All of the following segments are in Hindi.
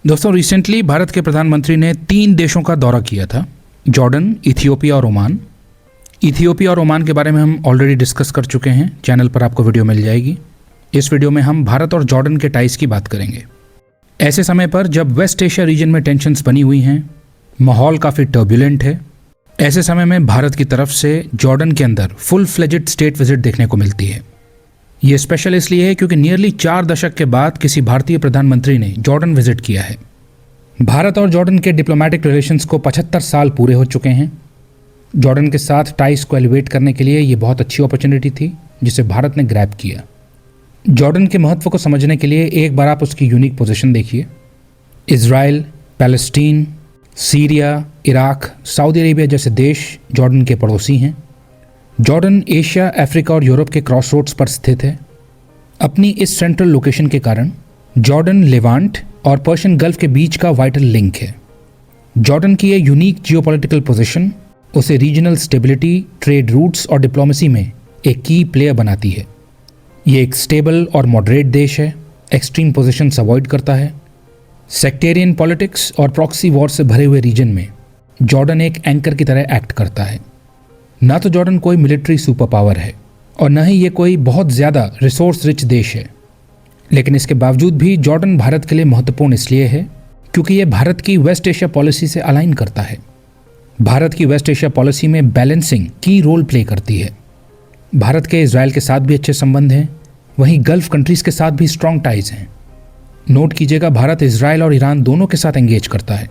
दोस्तों, रिसेंटली भारत के प्रधानमंत्री ने 3 देशों का दौरा किया था, जॉर्डन, इथियोपिया और ओमान। इथियोपिया और ओमान के बारे में हम ऑलरेडी डिस्कस कर चुके हैं, चैनल पर आपको वीडियो मिल जाएगी। इस वीडियो में हम भारत और जॉर्डन के टाइज की बात करेंगे। ऐसे समय पर जब वेस्ट एशिया रीजन में टेंशन्स बनी हुई हैं, माहौल काफ़ी टर्बुलेंट है, ऐसे समय में भारत की तरफ से जॉर्डन के अंदर फुल फ्लेजेड स्टेट विजिट देखने को मिलती है। ये स्पेशल इसलिए है क्योंकि नियरली 4 दशक के बाद किसी भारतीय प्रधानमंत्री ने जॉर्डन विजिट किया है। भारत और जॉर्डन के डिप्लोमेटिक रिलेशंस को 75 साल पूरे हो चुके हैं। जॉर्डन के साथ टाइज को एलिवेट करने के लिए ये बहुत अच्छी अपॉर्चुनिटी थी जिसे भारत ने ग्रैब किया। जॉर्डन के महत्व को समझने के लिए एक बार आप उसकी यूनिक पोजीशन देखिए। Israel, Palestine, Syria, Iraq, Saudi Arabia जैसे देश जॉर्डन के पड़ोसी हैं। जॉर्डन एशिया, अफ्रीका और यूरोप के क्रॉस रोड्स पर स्थित है। अपनी इस सेंट्रल लोकेशन के कारण जॉर्डन लेवांट और पर्शियन गल्फ के बीच का वाइटल लिंक है। जॉर्डन की ये यूनिक जियोपॉलिटिकल पोजीशन उसे रीजनल स्टेबिलिटी, ट्रेड रूट्स और डिप्लोमेसी में एक की प्लेयर बनाती है। ये एक स्टेबल और मॉडरेट देश है, एक्सट्रीम पोजीशंस अवॉइड करता है। सेक्टेरियन पॉलिटिक्स और प्रॉक्सी वॉर से भरे हुए रीजन में जॉर्डन एक एंकर की तरह एक्ट करता है। ना तो जॉर्डन कोई मिलिट्री सुपर पावर है और न ही ये कोई बहुत ज़्यादा रिसोर्स रिच देश है, लेकिन इसके बावजूद भी जॉर्डन भारत के लिए महत्वपूर्ण इसलिए है क्योंकि ये भारत की वेस्ट एशिया पॉलिसी से अलाइन करता है। भारत की वेस्ट एशिया पॉलिसी में बैलेंसिंग की रोल प्ले करती है। भारत के इजराइल के साथ भी अच्छे संबंध हैं, वहीं गल्फ कंट्रीज़ के साथ भी स्ट्रॉन्ग टाइज हैं। नोट कीजिएगा, भारत इजराइल और ईरान दोनों के साथ एंगेज करता है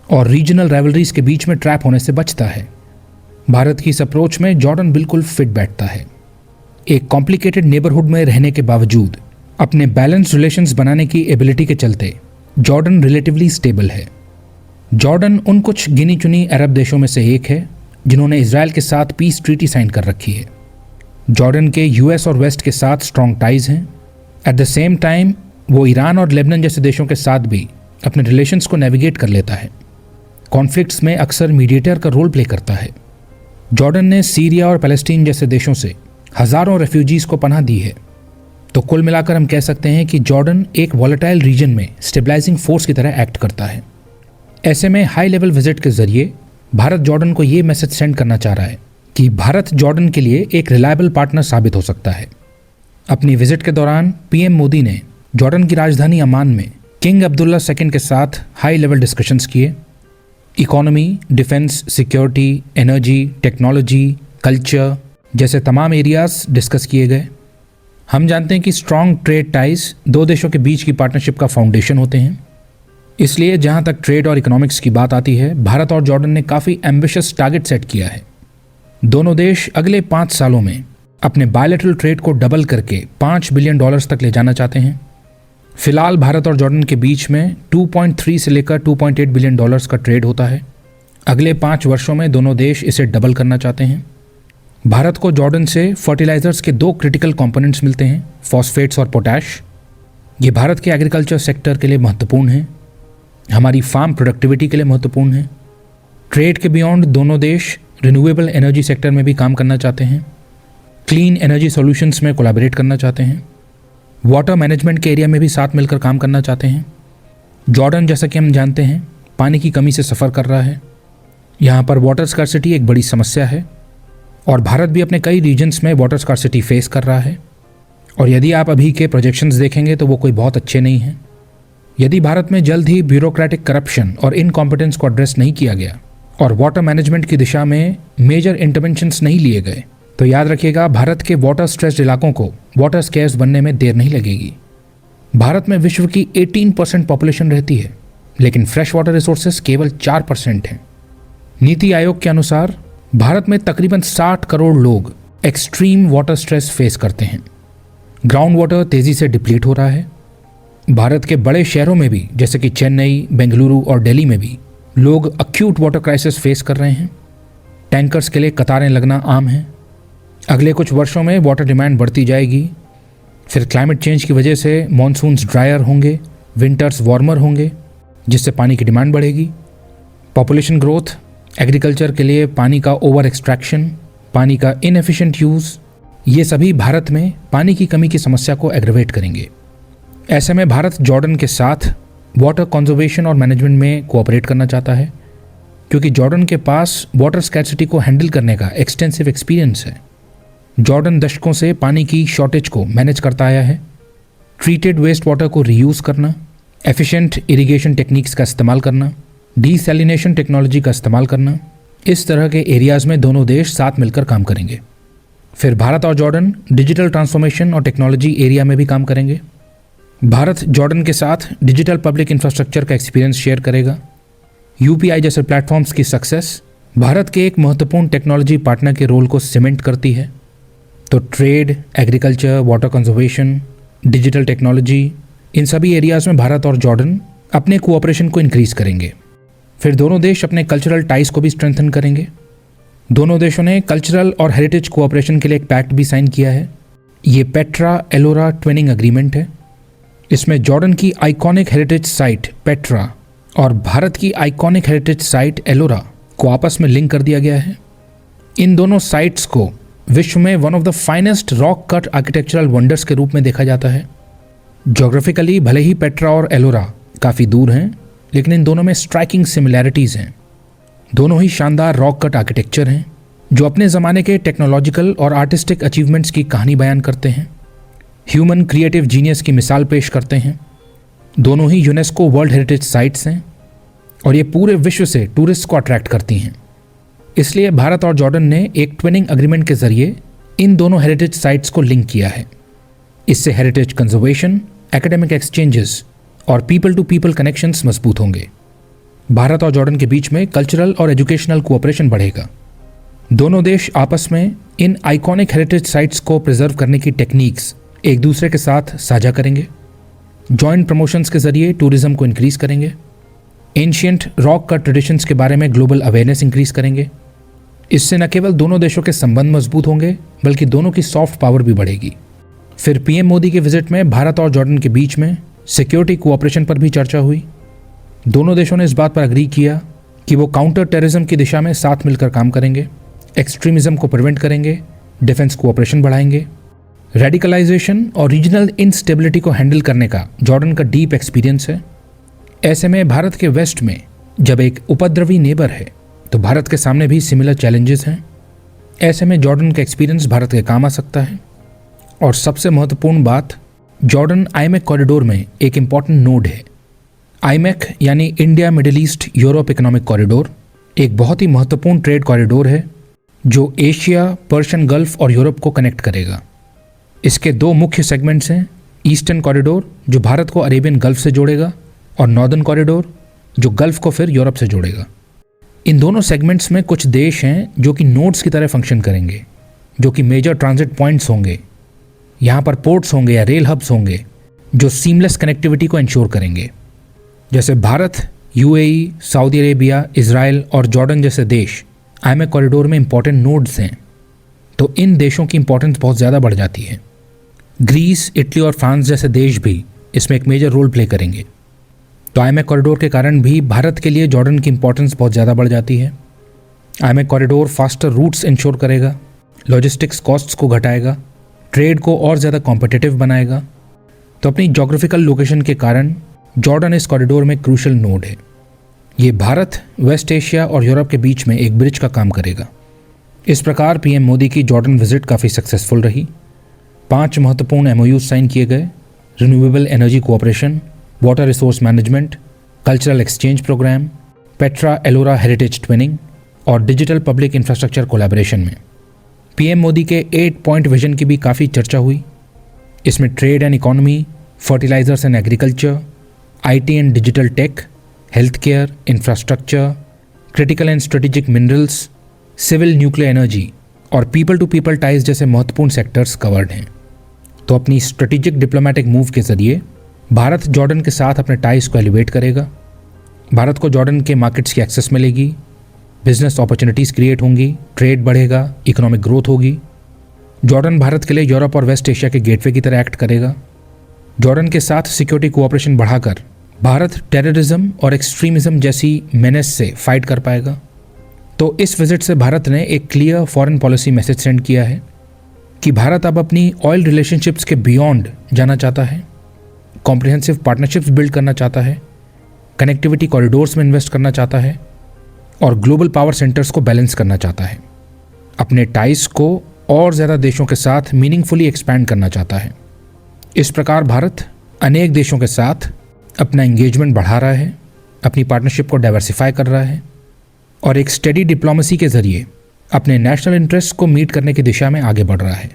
और रीजनल राइवलरीज के बीच में ट्रैप होने से बचता है। भारत की इस अप्रोच में जॉर्डन बिल्कुल फिट बैठता है। एक कॉम्प्लिकेटेड नेबरहुड में रहने के बावजूद अपने बैलेंस रिलेशंस बनाने की एबिलिटी के चलते जॉर्डन रिलेटिवली स्टेबल है। जॉर्डन उन कुछ गिनी चुनी अरब देशों में से एक है जिन्होंने इजराइल के साथ पीस ट्रीटी साइन कर रखी है। जॉर्डन के यूएस और वेस्ट के साथ स्ट्रॉन्ग टाइज हैं। एट द सेम टाइम वो ईरान और लेबनान जैसे देशों के साथ भी अपने रिलेशंस को नेविगेट कर लेता है। कॉन्फ्लिक्ट्स में अक्सर मीडिएटर का रोल प्ले करता है। जॉर्डन ने सीरिया और पैलेस्टीन जैसे देशों से हज़ारों रेफ्यूजीज़ को पनाह दी है। तो कुल मिलाकर हम कह सकते हैं कि जॉर्डन एक वॉलेटाइल रीजन में स्टेबलाइजिंग फोर्स की तरह एक्ट करता है। ऐसे में हाई लेवल विजिट के जरिए भारत जॉर्डन को ये मैसेज सेंड करना चाह रहा है कि भारत जॉर्डन के लिए एक रिलायबल पार्टनर साबित हो सकता है। अपनी विजिट के दौरान पीएम मोदी ने जॉर्डन की राजधानी अमान में किंग अब्दुल्ला II के साथ हाई लेवल डिस्कशंस किए। Economy, defence, security, energy, technology, culture जैसे तमाम एरियाज डिस्कस किए गए। हम जानते हैं कि स्ट्रॉन्ग ट्रेड टाइज 2 देशों के बीच की पार्टनरशिप का फाउंडेशन होते हैं। इसलिए जहां तक ट्रेड और इकोनॉमिक्स की बात आती है, भारत और जॉर्डन ने काफ़ी एम्बिशियस टारगेट सेट किया है। दोनों देश अगले 5 सालों में अपने बायलैटरल ट्रेड को डबल करके $5 बिलियन तक ले जाना चाहते हैं। फिलहाल भारत और जॉर्डन के बीच में 2.3 से लेकर $2.8 बिलियन का ट्रेड होता है। अगले 5 वर्षों में दोनों देश इसे डबल करना चाहते हैं। भारत को जॉर्डन से फर्टिलाइजर्स के 2 क्रिटिकल कंपोनेंट्स मिलते हैं, फॉस्फेट्स और पोटैश। ये भारत के एग्रीकल्चर सेक्टर के लिए महत्वपूर्ण है, हमारी फार्म प्रोडक्टिविटी के लिए महत्वपूर्ण है। ट्रेड के बियॉन्ड दोनों देश रिन्यूएबल एनर्जी सेक्टर में भी काम करना चाहते हैं, क्लीन एनर्जी सॉल्यूशंस में कोलैबोरेट करना चाहते हैं, वाटर मैनेजमेंट के एरिया में भी साथ मिलकर काम करना चाहते हैं। जॉर्डन, जैसा कि हम जानते हैं, पानी की कमी से सफ़र कर रहा है। यहाँ पर वाटर स्कार्सिटी एक बड़ी समस्या है और भारत भी अपने कई रीजन्स में वाटर स्कार्सिटी फेस कर रहा है। और यदि आप अभी के प्रोजेक्शंस देखेंगे तो वो कोई बहुत अच्छे नहीं हैं। यदि भारत में जल्द ही ब्यूरोक्रेटिक करप्शन और इनकॉम्पिटेंस को एड्रेस नहीं किया गया और वाटर मैनेजमेंट की दिशा में मेजर इंटरवेंशंस नहीं लिए गए, तो याद रखिएगा, भारत के वाटर स्ट्रेस्ड इलाकों को वाटर स्केर्स बनने में देर नहीं लगेगी। भारत में विश्व की 18% पॉपुलेशन रहती है, लेकिन फ्रेश वाटर रिसोर्सेज केवल 4% हैं। नीति आयोग के अनुसार भारत में तकरीबन 60 करोड़ लोग एक्सट्रीम वाटर स्ट्रेस फेस करते हैं। ग्राउंड वाटर तेज़ी से डिप्लीट हो रहा है। भारत के बड़े शहरों में भी, जैसे कि चेन्नई, बेंगलुरु और दिल्ली में भी लोग अक्यूट वाटर क्राइसिस फेस कर रहे हैं। टैंकर्स के लिए कतारें लगना आम है। अगले कुछ वर्षों में वाटर डिमांड बढ़ती जाएगी। फिर क्लाइमेट चेंज की वजह से मॉनसून्स ड्रायर होंगे, विंटर्स वार्मर होंगे, जिससे पानी की डिमांड बढ़ेगी। पॉपुलेशन ग्रोथ, एग्रीकल्चर के लिए पानी का ओवर एक्सट्रैक्शन, पानी का इनएफिशिएंट यूज़, ये सभी भारत में पानी की कमी की समस्या को एग्रवेट करेंगे। ऐसे में भारत जॉर्डन के साथ वाटर कंजर्वेशन और मैनेजमेंट में कोऑपरेट करना चाहता है, क्योंकि जॉर्डन के पास वाटर स्कैर्सिटी को हैंडल करने का एक्सटेंसिव एक्सपीरियंस है। जॉर्डन दशकों से पानी की शॉर्टेज को मैनेज करता आया है। ट्रीटेड वेस्ट वाटर को रीयूज़ करना, एफिशिएंट इरिगेशन टेक्निक्स का इस्तेमाल करना, डीसैलिनेशन टेक्नोलॉजी का इस्तेमाल करना, इस तरह के एरियाज़ में दोनों देश साथ मिलकर काम करेंगे। फिर भारत और जॉर्डन डिजिटल ट्रांसफॉर्मेशन और टेक्नोलॉजी एरिया में भी काम करेंगे। भारत जॉर्डन के साथ डिजिटल पब्लिक इंफ्रास्ट्रक्चर का एक्सपीरियंस शेयर करेगा। यूपीआई जैसे प्लेटफॉर्म्स की सक्सेस भारत के एक महत्वपूर्ण टेक्नोलॉजी पार्टनर के रोल को सीमेंट करती है। तो trade, agriculture, water conservation, digital technology, इन सभी एरियाज़ में भारत और जॉर्डन अपने कोऑपरेशन को इंक्रीज करेंगे। फिर दोनों देश अपने कल्चरल टाइज को भी स्ट्रेंथन करेंगे। दोनों देशों ने कल्चरल और हेरिटेज कोऑपरेशन के लिए एक पैक्ट भी साइन किया है। ये पेट्रा एलोरा ट्विनिंग एग्रीमेंट है। इसमें जॉर्डन की आइकॉनिक हेरिटेज साइट पेट्रा और भारत की आइकॉनिक हेरिटेज साइट एलोरा को आपस में लिंक कर दिया गया है। इन दोनों साइट्स को विश्व में one of the finest rock cut architectural wonders के रूप में देखा जाता है। ज्योग्राफिकली भले ही पेट्रा और एलोरा काफ़ी दूर हैं, लेकिन इन दोनों में स्ट्राइकिंग सिमिलैरिटीज़ हैं। दोनों ही शानदार रॉक कट आर्किटेक्चर हैं जो अपने ज़माने के टेक्नोलॉजिकल और आर्टिस्टिक अचीवमेंट्स की कहानी बयान करते हैं, ह्यूमन क्रिएटिव जीनियस की मिसाल पेश करते हैं। दोनों ही यूनेस्को वर्ल्ड हेरिटेज साइट्स हैं और ये पूरे विश्व से टूरिस्ट को अट्रैक्ट करती हैं। इसलिए भारत और जॉर्डन ने एक ट्विनिंग एग्रीमेंट के जरिए इन दोनों हेरिटेज साइट्स को लिंक किया है। इससे हेरिटेज कंजर्वेशन, एकेडमिक एक्सचेंजेस और पीपल टू पीपल कनेक्शंस मजबूत होंगे। भारत और जॉर्डन के बीच में कल्चरल और एजुकेशनल कोऑपरेशन बढ़ेगा। दोनों देश आपस में इन आइकॉनिक हेरिटेज साइट्स को प्रिजर्व करने की टेक्निक्स एक दूसरे के साथ साझा करेंगे। जॉइंट प्रमोशंस के जरिए टूरिज्म को इंक्रीज करेंगे। एंशिएंट रॉक कट ट्रेडिशंस के बारे में ग्लोबल अवेयरनेस इंक्रीज करेंगे। इससे न केवल दोनों देशों के संबंध मजबूत होंगे, बल्कि दोनों की सॉफ्ट पावर भी बढ़ेगी। फिर पीएम मोदी के विजिट में भारत और जॉर्डन के बीच में सिक्योरिटी कोऑपरेशन पर भी चर्चा हुई। दोनों देशों ने इस बात पर अग्री किया कि वो काउंटर टेररिज्म की दिशा में साथ मिलकर काम करेंगे, एक्सट्रीमिज्म को प्रिवेंट करेंगे, डिफेंस कोऑपरेशन बढ़ाएंगे। रेडिकलाइजेशन और रीजनल इंस्टेबिलिटी को हैंडल करने का जॉर्डन का डीप एक्सपीरियंस है। ऐसे में भारत के वेस्ट में जब एक उपद्रवी नेबर है, तो भारत के सामने भी सिमिलर चैलेंजेस हैं। ऐसे में जॉर्डन का एक्सपीरियंस भारत के काम आ सकता है। और सबसे महत्वपूर्ण बात, जॉर्डन आईमेक कॉरिडोर में एक इम्पॉर्टेंट नोड है। आईमेक यानी India middle east Europe economic corridor एक बहुत ही महत्वपूर्ण ट्रेड कॉरिडोर है जो एशिया, पर्शियन गल्फ और यूरोप को कनेक्ट करेगा। इसके दो मुख्य सेगमेंट्स हैं, ईस्टर्न कॉरिडोर जो भारत को अरेबियन गल्फ से जोड़ेगा और नॉर्दर्न कॉरिडोर जो गल्फ को फिर यूरोप से जोड़ेगा। इन दोनों सेगमेंट्स में कुछ देश हैं जो कि नोड्स की तरह फंक्शन करेंगे, जो कि मेजर ट्रांजिट पॉइंट्स होंगे। यहाँ पर पोर्ट्स होंगे या रेल हब्स होंगे जो सीमलेस कनेक्टिविटी को इंश्योर करेंगे। जैसे Bharat, UAE, Saudi Arabia, Israel और जॉर्डन जैसे देश आईमेक कॉरिडोर में इंपॉर्टेंट नोड्स हैं, तो इन देशों की इंपॉर्टेंस बहुत ज़्यादा बढ़ जाती है। ग्रीस, इटली और फ्रांस जैसे देश भी इसमें एक मेजर रोल प्ले करेंगे। तो आईमेक कॉरिडोर के कारण भी भारत के लिए जॉर्डन की इंपॉर्टेंस बहुत ज़्यादा बढ़ जाती है। IMEC corridor faster routes ensure करेगा, लॉजिस्टिक्स कॉस्ट्स को घटाएगा, ट्रेड को और ज़्यादा कॉम्पिटिटिव बनाएगा। तो अपनी जोग्राफिकल लोकेशन के कारण जॉर्डन इस कॉरिडोर में क्रूशल नोड है। ये भारत, वेस्ट एशिया और यूरोप के बीच में एक ब्रिज का काम करेगा। इस प्रकार पीएम मोदी की जॉर्डन विजिट काफ़ी सक्सेसफुल रही। 5 महत्वपूर्ण एमओयू साइन किए गए, renewable energy cooperation, water resource management, cultural exchange programme, Petra Ellora heritage twinning और डिजिटल पब्लिक इंफ्रास्ट्रक्चर कोलैबोरेशन में। पीएम मोदी के 8 पॉइंट विजन की भी काफ़ी चर्चा हुई। इसमें trade and economy, fertilisers and agriculture, IT and digital tech, health care, infrastructure, critical and strategic minerals, civil nuclear energy और पीपल टू पीपल टाइज जैसे महत्वपूर्ण सेक्टर्स कवर्ड हैं। तो अपनी स्ट्रेटेजिक डिप्लोमेटिक मूव के जरिए भारत जॉर्डन के साथ अपने टाइज को एलिवेट करेगा। भारत को जॉर्डन के मार्केट्स की एक्सेस मिलेगी, बिजनेस अपॉर्चुनिटीज़ क्रिएट होंगी, ट्रेड बढ़ेगा, इकोनॉमिक ग्रोथ होगी। जॉर्डन भारत के लिए यूरोप और वेस्ट एशिया के गेटवे की तरह एक्ट करेगा। जॉर्डन के साथ सिक्योरिटी कोऑपरेशन बढ़ाकर भारत टेररिज्म और एक्सट्रीमिज्म जैसी मेनेस से फाइट कर पाएगा। तो इस विजिट से भारत ने एक clear foreign policy message send किया है कि भारत अब अपनी ऑयल रिलेशनशिप्स के बियॉन्ड जाना चाहता है, कॉम्प्रिहेंसिव पार्टनरशिप्स बिल्ड करना चाहता है कनेक्टिविटी कॉरिडोर्स में इन्वेस्ट करना चाहता है और ग्लोबल पावर सेंटर्स को बैलेंस करना चाहता है। अपने टाइज को और ज़्यादा देशों के साथ मीनिंगफुली एक्सपैंड करना चाहता है। इस प्रकार भारत अनेक देशों के साथ अपना एंगेजमेंट बढ़ा रहा है, अपनी पार्टनरशिप को डाइवर्सिफाई कर रहा है और एक स्टेडी डिप्लोमेसी के ज़रिए अपने नेशनल इंटरेस्ट को मीट करने की दिशा में आगे बढ़ रहा है।